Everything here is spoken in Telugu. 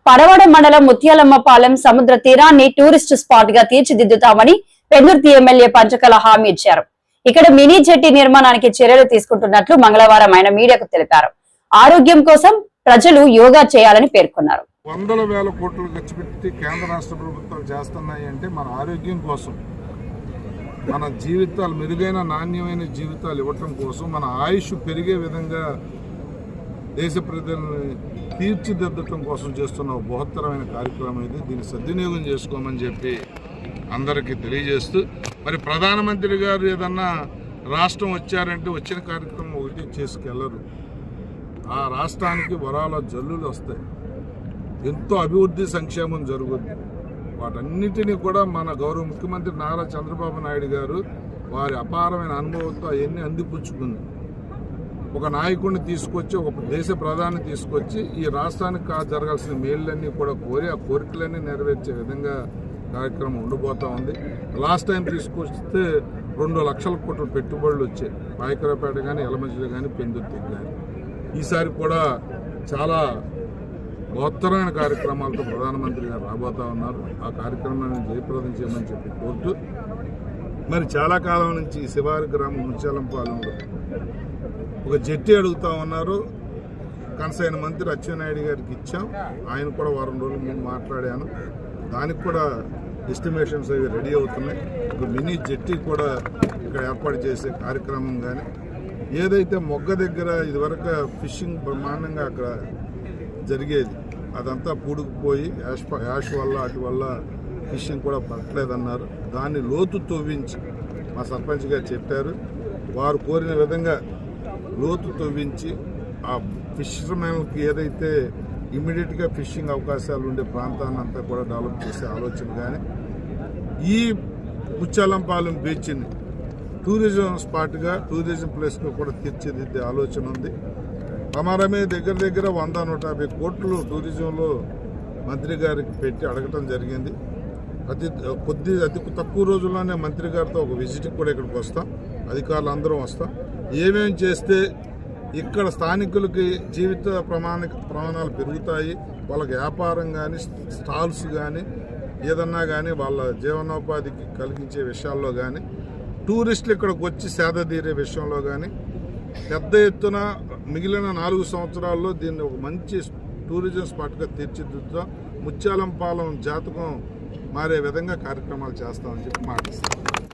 పడవడ మండలం ముత్యాలమ్మపాలెం సముద్ర తీరాన్ని టూరిస్ట్ స్పాట్ గా తీర్చిదిద్దుతామని పెందుర్తి ఎమ్మెల్యే పంచకల హామీ ఇచ్చారు. ఇక్కడ మినీ జెట్టి నిర్మాణానికి చర్యలు తీసుకుంటున్నట్లు మంగళవారం ఆయన మీడియాకు తెలిపారు. ఆరోగ్యం కోసం ప్రజలు యోగా చేయాలని పేర్కొన్నారు. వందల వేల కోట్లు ఖర్చు పెట్టి కేంద్ర రాష్ట్ర ప్రభుత్వాలు చేస్తున్నాయి అంటే మన ఆరోగ్యం కోసం, మన జీవితాలు మెరుగైన నాణ్యమైన జీవితాలు ఇవ్వటం కోసం, మన ఆయుష్ పెరిగే విధంగా దేశ ప్రజల్ని తీర్చిదిద్దటం కోసం చేస్తున్న బృహత్తరమైన కార్యక్రమం ఇది. దీన్ని సద్వినియోగం చేసుకోమని చెప్పి అందరికీ తెలియజేస్తూ, మరి ప్రధానమంత్రి గారు ఏదన్నా రాష్ట్రం వచ్చారంటే వచ్చిన కార్యక్రమం ఒకటి చేసుకెళ్లరు. ఆ రాష్ట్రానికి వరాల జల్లులు వస్తాయి, ఎంతో అభివృద్ధి సంక్షేమం జరుగుద్ది. వాటన్నిటినీ కూడా మన గౌరవ ముఖ్యమంత్రి నారా చంద్రబాబు నాయుడు గారు వారి అపారమైన అనుభవంతో అవన్నీ అందిపుచ్చుకుంది. ఒక నాయకుడిని తీసుకొచ్చి, ఒక దేశ ప్రధాని తీసుకొచ్చి ఈ రాష్ట్రానికి జరగాల్సిన మేళ్ళన్నీ కూడా కోరి ఆ కోరికలన్నీ నెరవేర్చే విధంగా కార్యక్రమం ఉండబోతా ఉంది. లాస్ట్ టైం తీసుకొస్తే 2 లక్షల కోట్ల పెట్టుబడులు వచ్చాయి, పాయకరాపేట కానీ, ఎలమంచిలి కానీ, పెందుర్తికి కానీ. ఈసారి కూడా చాలా బృహత్తరమైన కార్యక్రమాలతో ప్రధానమంత్రి గారు రాబోతా ఉన్నారు. ఆ కార్యక్రమాన్ని జయప్రదం చేయమని చెప్పి కోరుతూ, మరి చాలా కాలం నుంచి శివారి గ్రామం ముత్యాలంపాలెంలో ఒక జెట్టి అడుగుతా ఉన్నారు. కనసైన మంత్రి అచ్చెన్నాయుడు గారికి ఇచ్చాం. ఆయన కూడా వారం రోజుల ముందు మాట్లాడాను. దానికి కూడా ఎస్టిమేషన్స్ అవి రెడీ అవుతున్నాయి. ఒక మినీ జెట్టి కూడా ఇక్కడ ఏర్పాటు చేసే కార్యక్రమం కానీ, ఏదైతే మొగ్గ దగ్గర ఇదివరకు ఫిషింగ్ బ్రహ్మాండంగా అక్కడ జరిగేది అదంతా పూడుకుపోయి యాష్ వల్ల అటు వల్ల ఫిషింగ్ కూడా పట్టలేదన్నారు. దాన్ని లోతు తవ్వించి మా సర్పంచ్ గారు చెప్పారు. వారు కోరిన విధంగా లోతు తవ్వించి ఆ ఫిషర్మెన్కి ఏదైతే ఇమ్మీడియట్గా ఫిషింగ్ అవకాశాలు ఉండే ప్రాంతాన్ని అంతా కూడా డెవలప్ చేసే ఆలోచన కానీ, ఈ ముత్యాలంపాలెం బీచ్ని టూరిజం స్పాట్గా, టూరిజం ప్లేస్గా కూడా తీర్చిదిద్దే ఆలోచన ఉంది. ప్రమాదమే దగ్గర 100-150 కోట్లు టూరిజంలో మంత్రి గారికి పెట్టి అడగటం జరిగింది. అతి తక్కువ రోజుల్లోనే మంత్రి గారితో ఒక విజిట్కి కూడా ఇక్కడికి వస్తాం, అధికారులు అందరం వస్తాం. ఏమేమి చేస్తే ఇక్కడ స్థానికులకి జీవిత ప్రమాణాలు పెరుగుతాయి, వాళ్ళకి వ్యాపారం కానీ, స్టాల్స్ కానీ, ఏదన్నా కానీ వాళ్ళ జీవనోపాధికి కలిగించే విషయాల్లో కానీ, టూరిస్టులు ఇక్కడికి వచ్చి సేద తీరే విషయంలో కానీ పెద్ద ఎత్తున మిగిలిన 4 సంవత్సరాల్లో దీన్ని ఒక మంచి టూరిజం స్పాట్గా తీర్చిదిద్దుతాం. ముత్యాలంపాలెం జాతకం మారే విధంగా కార్యక్రమాలు చేస్తామని చెప్పి మాటిస్తాం.